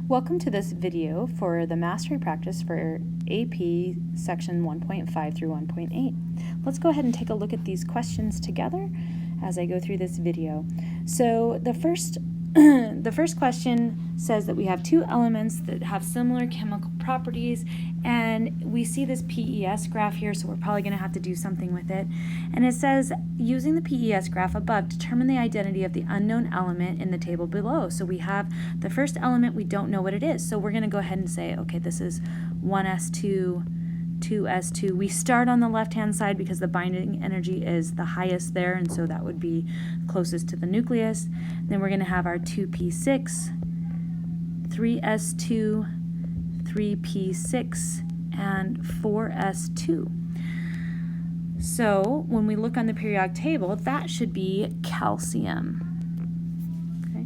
Welcome to this video for the mastery practice for AP section 1.5 through 1.8. Let's go ahead and take a look at these questions together as I go through this video. So the first question says that we have two elements that have similar chemical properties, and we see this PES graph here, so we're probably going to have to do something with it. And it says, using the PES graph above, determine the identity of the unknown element in the table below. So we have the first element, we don't know what it is. So we're going to go ahead and say, okay, this is 1s2, 2s2. We start on the left-hand side because the binding energy is the highest there, and so that would be closest to the nucleus. Then we're going to have our 2p6, 3s2, 3p6, and 4s2. So when we look on the periodic table, that should be calcium. Okay.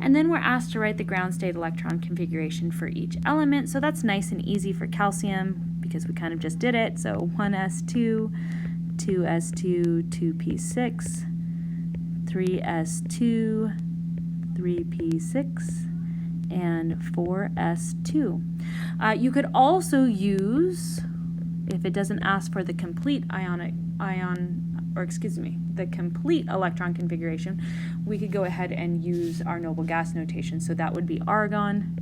And then we're asked to write the ground state electron configuration for each element. So that's nice and easy for calcium because we kind of just did it. So 1s2, 2s2, 2p6, 3s2, 3p6, and 4s2. You could also use, if it doesn't ask for the complete the complete electron configuration, we could go ahead and use our noble gas notation. So that would be argon,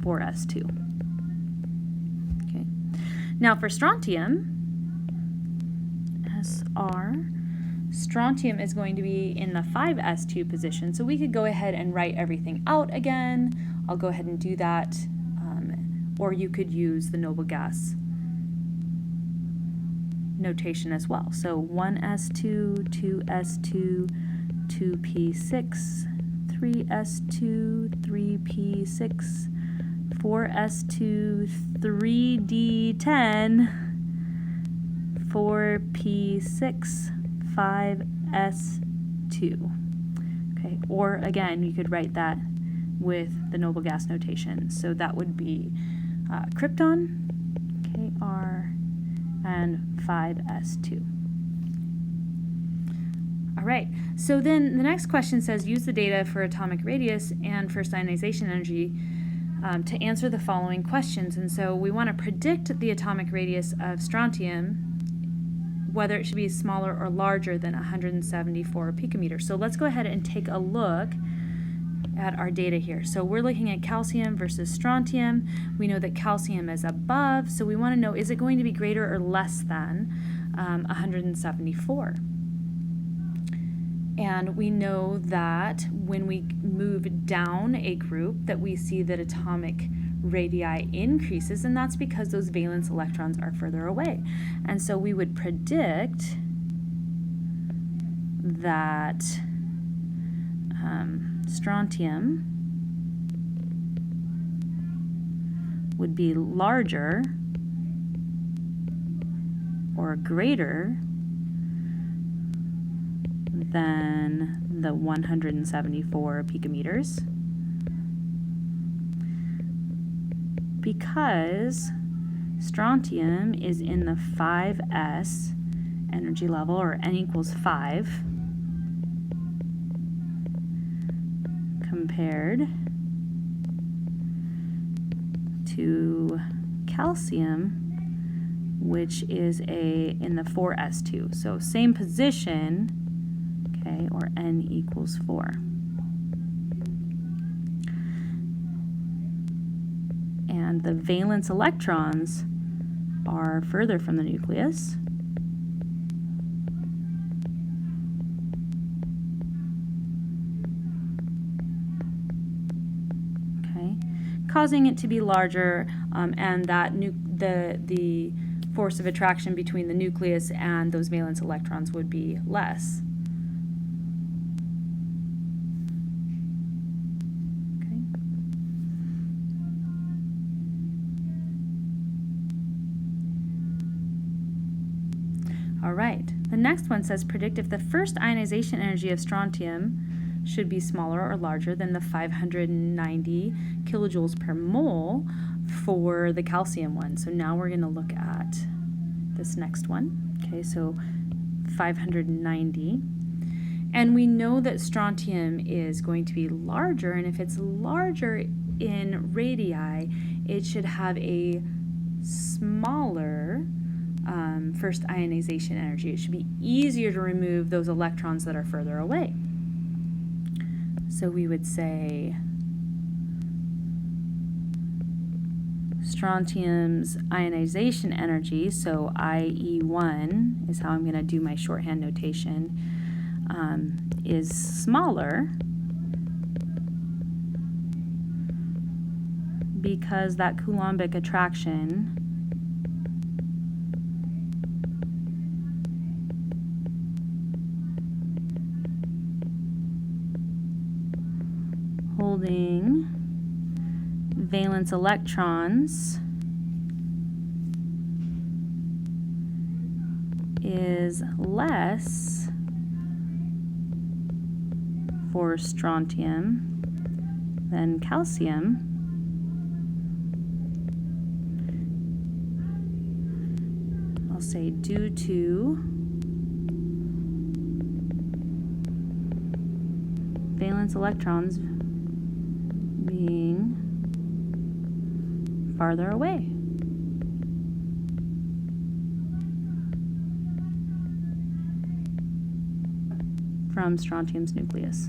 4s2. Okay. Now for strontium, Sr, strontium is going to be in the 5s2 position, so we could go ahead and write everything out again. I'll go ahead and do that, or you could use the noble gas notation as well. So 1s2, 2s2, 2p6, 3s2, 3p6, 4s2, 3d10, 4p6, 5s2. Okay, or again, you could write that with the noble gas notation. So that would be krypton, Kr, and 5s2. All right, so then the next question says, use the data for atomic radius and first ionization energy to answer the following questions. And so we want to predict the atomic radius of strontium, whether it should be smaller or larger than 174 picometers. So let's go ahead and take a look at our data here. So we're looking at calcium versus strontium. We know that calcium is above, so we want to know, is it going to be greater or less than 174? And we know that when we move down a group that we see that atomic radii increases, and that's because those valence electrons are further away. And so we would predict that strontium would be larger or greater than the 174 picometers, because strontium is in the 5s energy level, or n equals 5, compared to calcium, which is in the 4s2. So same position, okay, or n equals 4. And the valence electrons are further from the nucleus. Okay, causing it to be larger, and that the force of attraction between the nucleus and those valence electrons would be less. All right, the next one says, predict if the first ionization energy of strontium should be smaller or larger than the 590 kilojoules per mole for the calcium one. So now we're going to look at this next one. Okay, so 590. And we know that strontium is going to be larger, and if it's larger in radii, it should have a smaller first ionization energy. It should be easier to remove those electrons that are further away. So we would say strontium's ionization energy, so IE1 is how I'm going to do my shorthand notation, is smaller because that Coulombic attraction holding valence electrons is less for strontium than calcium, I'll say due to valence electrons being farther away. From strontium's nucleus.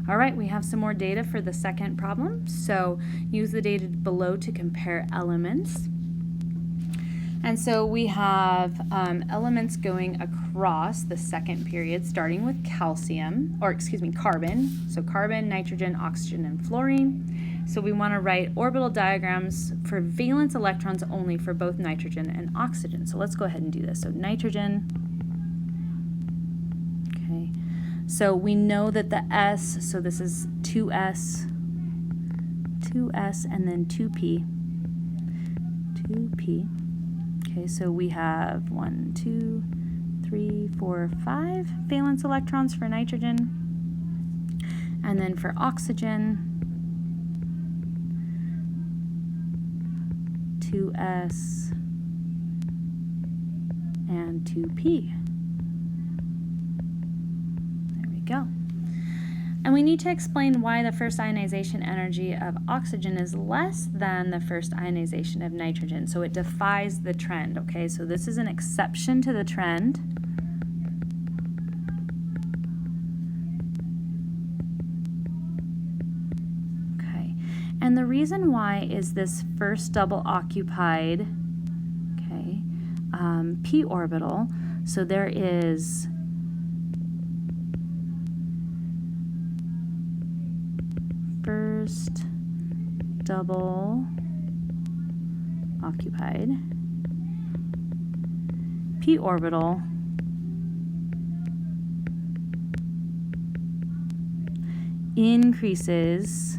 All right, we have some more data for the second problem. So use the data below to compare elements. And so we have elements going across the second period, starting with carbon. So carbon, nitrogen, oxygen, and fluorine. So we want to write orbital diagrams for valence electrons only for both nitrogen and oxygen. So let's go ahead and do this. So nitrogen. Okay. So we know that the S, so this is 2S, and then 2P. 2P. Okay, so we have 1, 2, 3, 4, 5 valence electrons for nitrogen. And then for oxygen, 2S and 2P. There we go. And we need to explain why the first ionization energy of oxygen is less than the first ionization of nitrogen. So it defies the trend, okay? So this is an exception to the trend. Okay, and the reason why is this first double occupied, okay, p orbital. So there is first double occupied p orbital increases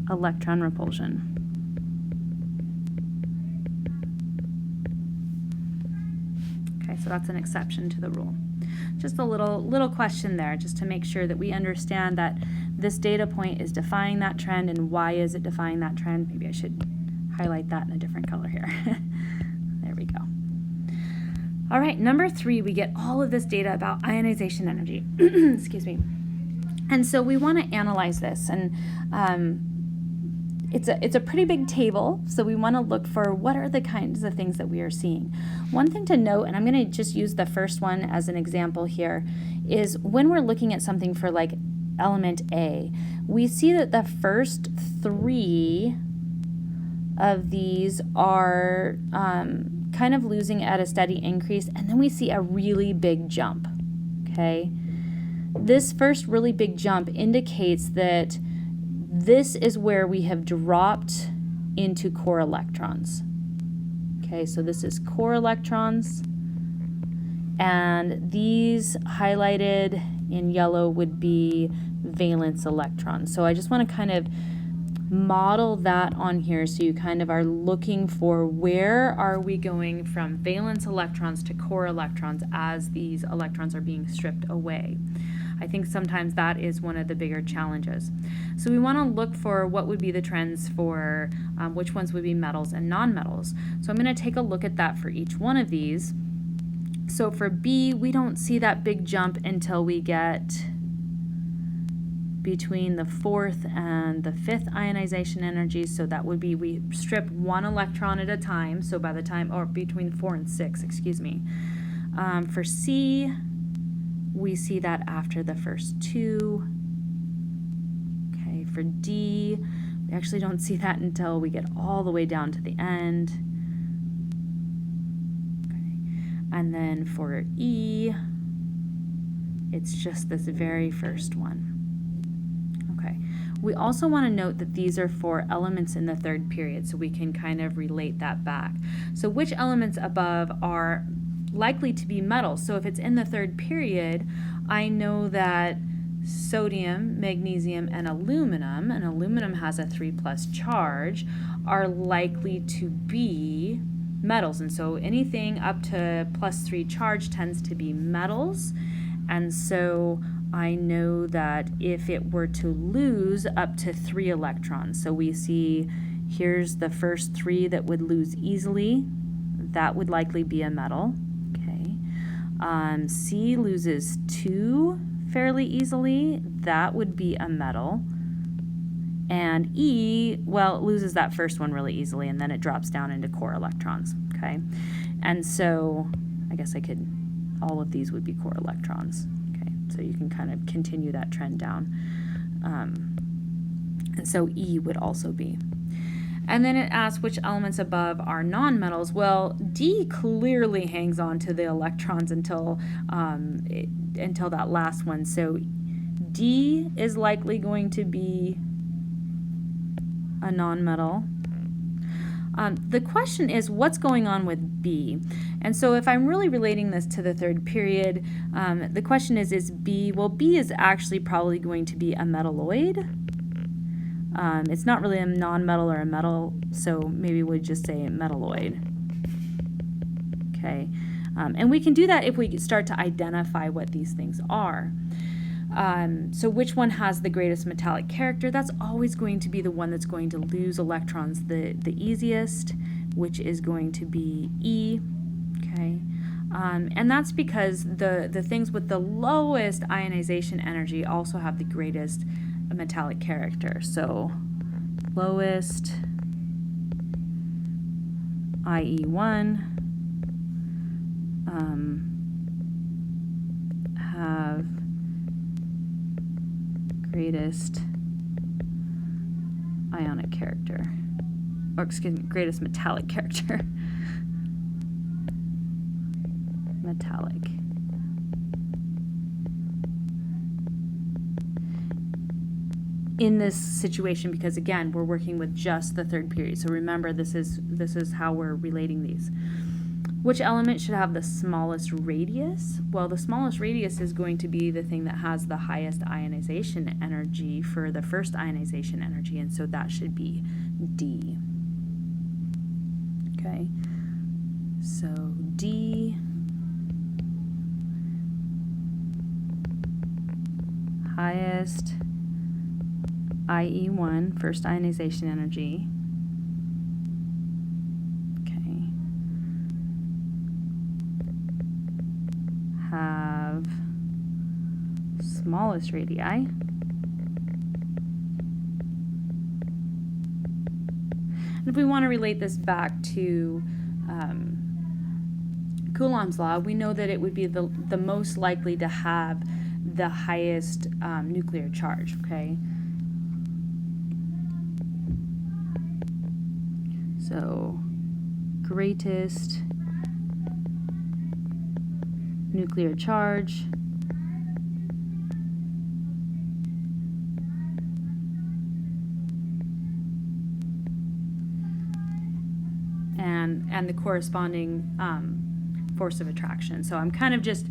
electron repulsion. Okay, so that's an exception to the rule. Just a little question there, just to make sure that we understand that this data point is defying that trend, and why is it defying that trend? Maybe I should highlight that in a different color here. There we go. All right, number 3, we get all of this data about ionization energy. Excuse me. And so we want to analyze this, and it's a pretty big table, so we want to look for what are the kinds of things that we are seeing. One thing to note, and I'm going to just use the first one as an example here, is when we're looking at something for like element A, we see that the first 3 of these are kind of losing at a steady increase, and then we see a really big jump, okay? This first really big jump indicates that this is where we have dropped into core electrons. Okay, so this is core electrons, and these highlighted in yellow would be valence electrons. So I just want to kind of model that on here so you kind of are looking for where are we going from valence electrons to core electrons as these electrons are being stripped away. I think sometimes that is one of the bigger challenges. So we want to look for what would be the trends for which ones would be metals and nonmetals. So I'm going to take a look at that for each one of these. So for B, we don't see that big jump until we get between the 4th and the 5th ionization energy. So that would be, we strip one electron at a time. So by the time, or between 4 and 6, excuse me. For C, we see that after the first 2. Okay, for D, we actually don't see that until we get all the way down to the end. Okay. And then for E, it's just this very first one. Okay. We also want to note that these are for elements in the 3rd period, so we can kind of relate that back. So which elements above are likely to be metals? So if it's in the 3rd period, I know that sodium, magnesium, and aluminum has a 3+ charge, are likely to be metals. And so anything up to +3 charge tends to be metals. And so I know that if it were to lose up to 3 electrons, so we see here's the first 3 that would lose easily, that would likely be a metal. Okay. C loses 2 fairly easily, that would be a metal. And E, well, it loses that first one really easily, and then it drops down into core electrons. Okay. And so I guess all of these would be core electrons. So you can kind of continue that trend down. And so E would also be. And then it asks which elements above are nonmetals. Well, D clearly hangs on to the electrons until that last one. So D is likely going to be a nonmetal. The question is, what's going on with B? And so if I'm really relating this to the 3rd period, the question is B, well, B is actually probably going to be a metalloid. It's not really a nonmetal or a metal, so maybe we'd just say metalloid. Okay, and we can do that if we start to identify what these things are. So which one has the greatest metallic character? That's always going to be the one that's going to lose electrons the easiest, which is going to be E. Okay, and that's because the things with the lowest ionization energy also have the greatest metallic character. So lowest IE1 have greatest ionic character, or excuse me, greatest metallic character. Metallic. In this situation, because again, we're working with just the 3rd period. So remember, this is how we're relating these. Which element should have the smallest radius? Well, the smallest radius is going to be the thing that has the highest ionization energy for the first ionization energy, and so that should be D. Okay, so D, highest IE1, first ionization energy. Have smallest radii. And if we want to relate this back to Coulomb's law, we know that it would be the most likely to have the highest nuclear charge, okay? So greatest nuclear charge and the corresponding force of attraction. So I'm kind of just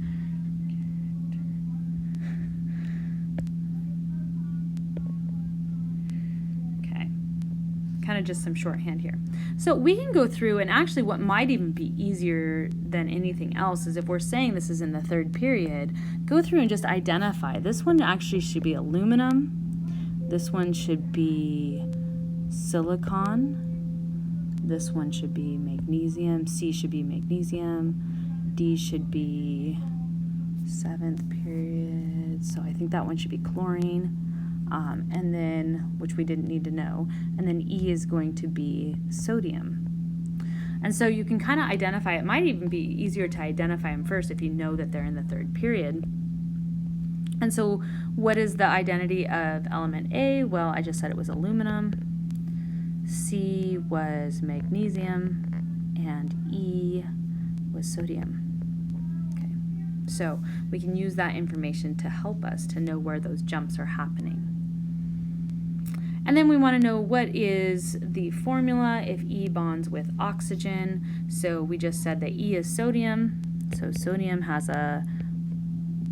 kind of just some shorthand here. So we can go through, and actually what might even be easier than anything else is if we're saying this is in the third period, go through and just identify. This one actually should be aluminum. This one should be silicon. This one should be magnesium. C should be magnesium. D should be 7th period. So I think that one should be chlorine. And then, which we didn't need to know. And then E is going to be sodium. And so you can kind of identify, it might even be easier to identify them first if you know that they're in the third period. And so what is the identity of element A? Well, I just said it was aluminum. C was magnesium, and E was sodium. Okay, so we can use that information to help us to know where those jumps are happening. And then we want to know what is the formula if E bonds with oxygen. So we just said that E is sodium. So sodium has a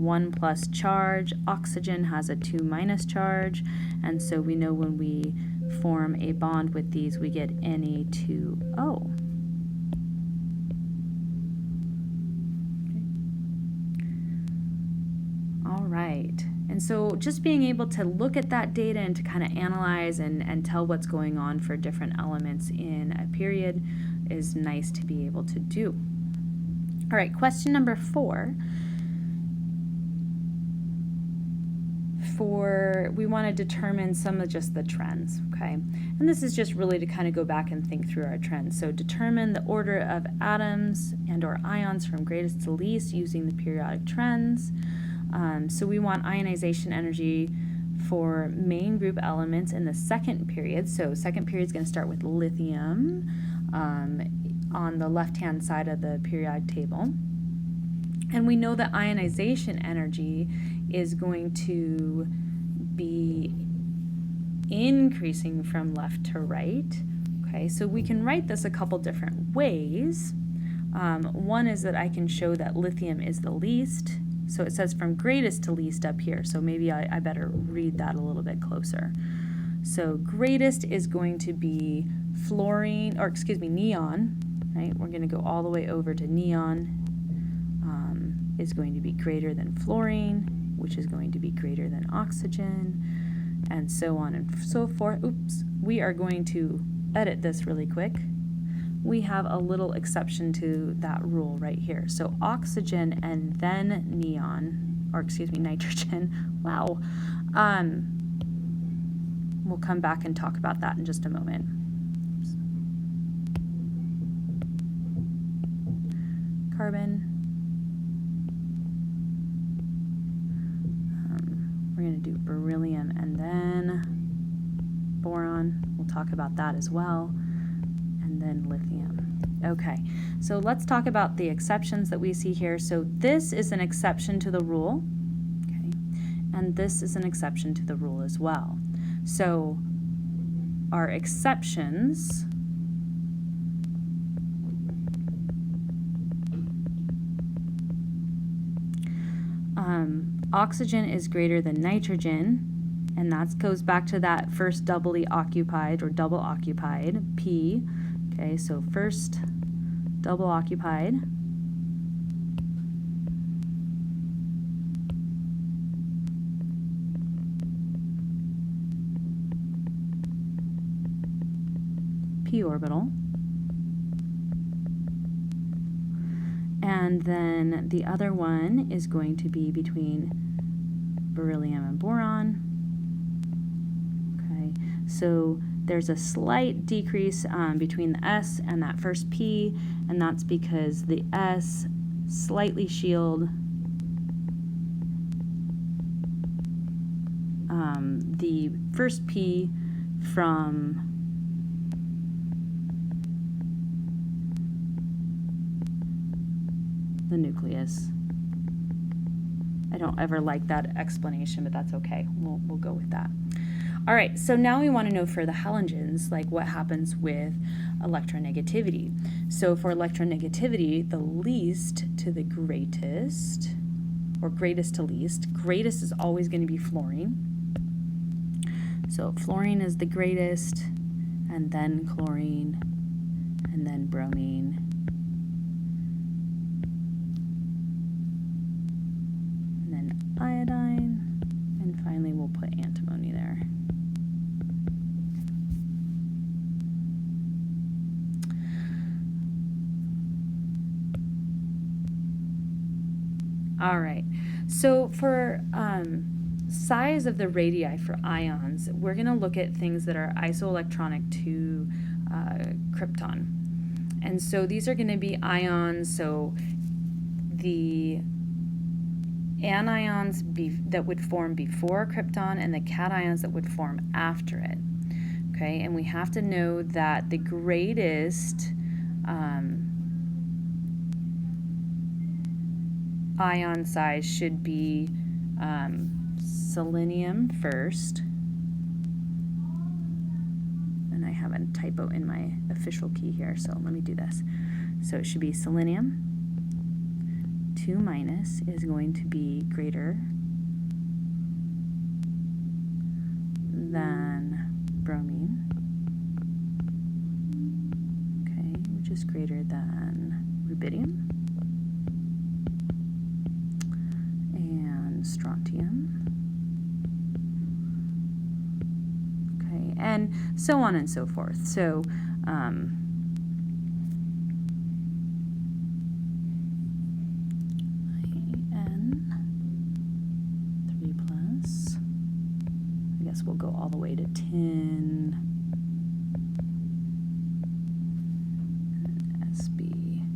1+ charge. Oxygen has a 2- charge. And so we know when we form a bond with these, we get Na2O. All right. And so just being able to look at that data and to kind of analyze and tell what's going on for different elements in a period is nice to be able to do. All right, question number 4. We want to determine some of just the trends, okay? And this is just really to kind of go back and think through our trends. So determine the order of atoms and or ions from greatest to least using the periodic trends. So we want ionization energy for main group elements in the second period. So second period is going to start with lithium on the left-hand side of the periodic table. And we know that ionization energy is going to be increasing from left to right. Okay, so we can write this a couple different ways. One is that I can show that lithium is the least. So it says from greatest to least up here. So maybe I better read that a little bit closer. So greatest is going to be neon, right? We're going to go all the way over to neon. Is going to be greater than fluorine, which is going to be greater than oxygen, and so on and so forth. Oops, we are going to edit this really quick. We have a little exception to that rule right here. So oxygen and then nitrogen. Wow. We'll come back and talk about that in just a moment. Carbon. We're going to do beryllium and then boron. We'll talk about that as well. And then lithium. Okay, so let's talk about the exceptions that we see here. So this is an exception to the rule. Okay, and this is an exception to the rule as well. So our exceptions oxygen is greater than nitrogen, and that goes back to that first doubly occupied or double occupied, P. Okay, so first double occupied. P orbital. And then the other one is going to be between beryllium and boron. Okay, so there's a slight decrease between the S and that first P, and that's because the S slightly shield the first P from the nucleus. I don't ever like that explanation, but that's okay. We'll go with that. All right, so now we want to know for the halogens, like what happens with electronegativity. So for electronegativity, the least to the greatest, or greatest to least, greatest is always going to be fluorine. So fluorine is the greatest, and then chlorine, and then bromine, and then iodine, and finally we'll put antimony there. All right, so for size of the radii for ions, we're going to look at things that are isoelectronic to krypton. And so these are going to be ions, so the anions that would form before krypton and the cations that would form after it. Okay, and we have to know that the greatest ion size should be selenium first. And I have a typo in my official key here, so let me do this. So it should be selenium. 2 minus is going to be greater than bromine. Okay, which is greater than rubidium. And strontium. Okay, and so on and so forth. So we'll go all the way to 10, and SB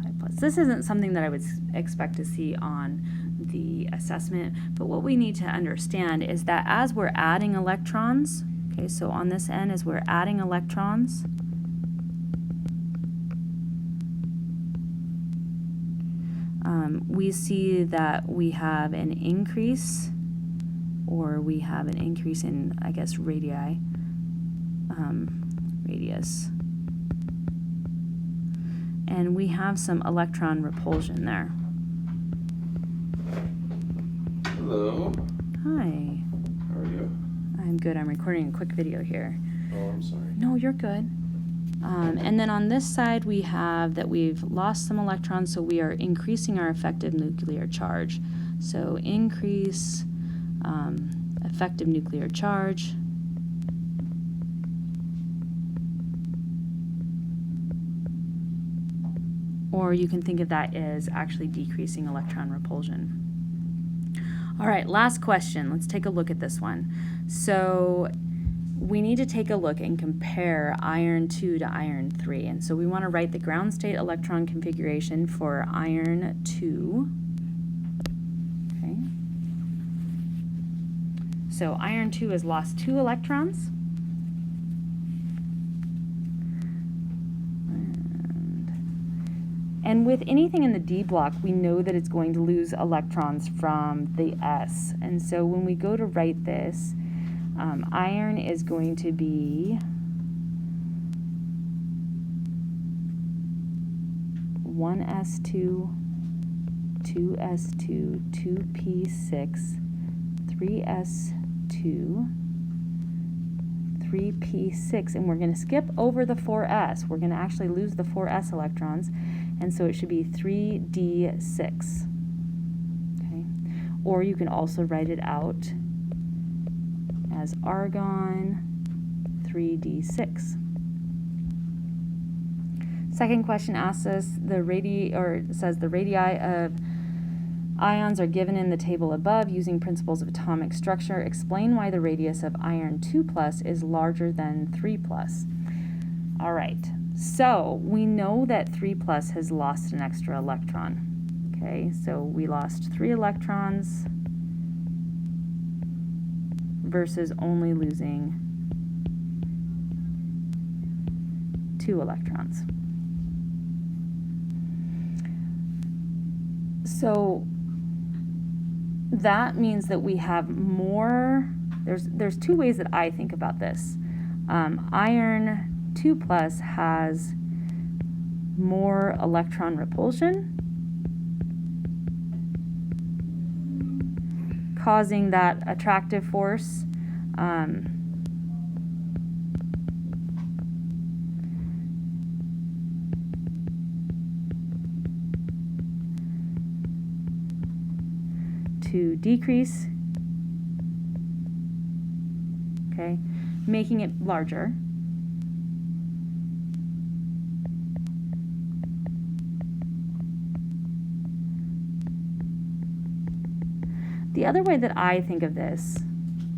5+. This isn't something that I would expect to see on the assessment, but what we need to understand is that as we're adding electrons, okay, so on this end, as we're adding electrons, we see that we have an increase, or we have an increase in, I guess, radii, radius. And we have some electron repulsion there. Hello. Hi. How are you? I'm good. I'm recording a quick video here. Oh, I'm sorry. No, you're good. And then on this side, we have that we've lost some electrons, so we are increasing our effective nuclear charge. So increase effective nuclear charge. Or you can think of that as actually decreasing electron repulsion. All right, last question. Let's take a look at this one. So we need to take a look and compare iron 2 to iron 3. And so we want to write the ground state electron configuration for iron 2. Okay. So iron 2 has lost 2 electrons. And with anything in the D block, we know that it's going to lose electrons from the S. And so when we go to write this, iron is going to be 1s2, 2s2, 2p6, 3s2, 3p6, and we're going to skip over the 4s. We're going to actually lose the 4s electrons, and so it should be 3d6. Okay, or you can also write it out as argon 3d6. Second question asks us the radii, or says the radii of ions are given in the table above using principles of atomic structure. Explain why the radius of iron 2+ is larger than 3+. All right, so we know that 3+ has lost an extra electron. Okay, so we lost 3 electrons versus only losing 2 electrons. So that means that we have more. There's 2 ways that I think about this. Iron 2+ has more electron repulsion, causing that attractive force to decrease, okay, making it larger. The other way that I think of this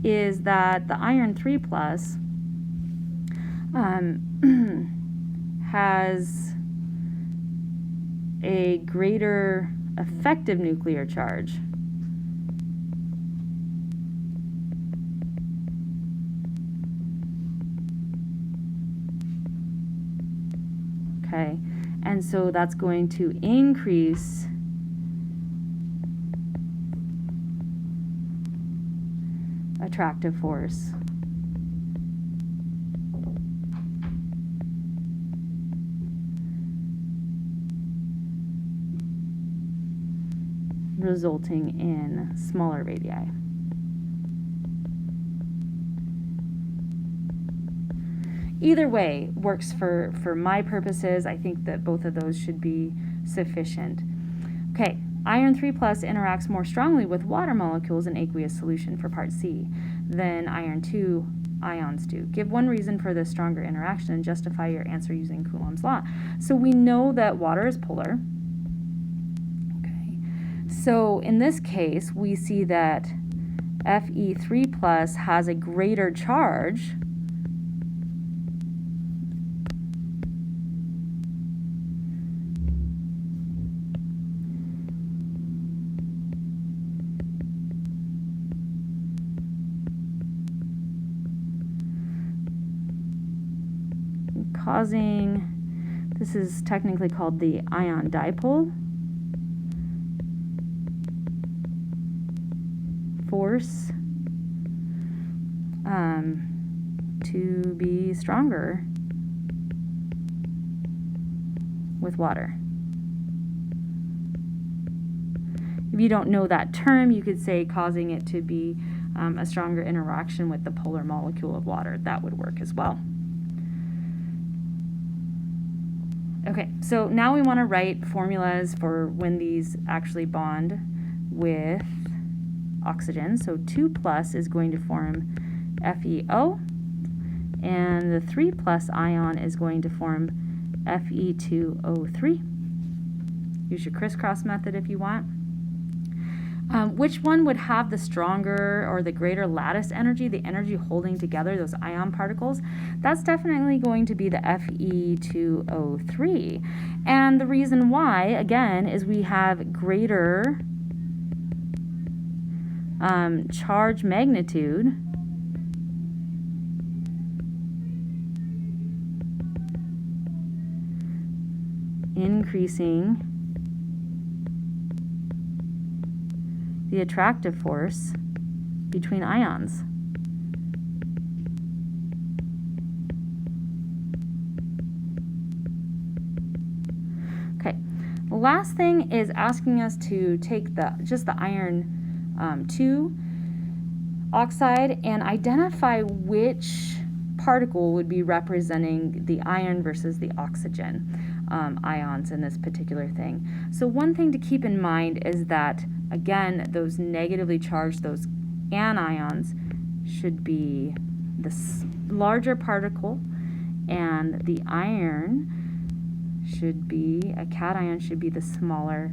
is that the iron 3 plus has a greater effective nuclear charge. Okay, and so that's going to increase attractive force. Resulting in smaller radii. Either way works for my purposes. I think that both of those should be sufficient. Okay, iron 3 plus interacts more strongly with water molecules in aqueous solution for part C than iron 2 ions do. Give one reason for this stronger interaction and justify your answer using Coulomb's law. So we know that water is polar. Okay, so in this case, we see that Fe3 plus has a greater charge causing, this is technically called the ion dipole force to be stronger with water. If you don't know that term, you could say causing it to be a stronger interaction with the polar molecule of water. That would work as well. Okay, so now we want to write formulas for when these actually bond with oxygen. So 2 plus is going to form FeO, and the 3 plus ion is going to form Fe2O3. Use your crisscross method if you want. Which one would have the stronger or the greater lattice energy, the energy holding together those ion particles? That's definitely going to be the Fe2O3. And the reason why, again, is we have greater charge magnitude increasing the attractive force between ions. Okay, the last thing is asking us to take just the iron 2 oxide and identify which particle would be representing the iron versus the oxygen ions in this particular thing. So one thing to keep in mind is that, again, those negatively charged, those anions, should be the larger particle, and the iron should be, a cation should be the smaller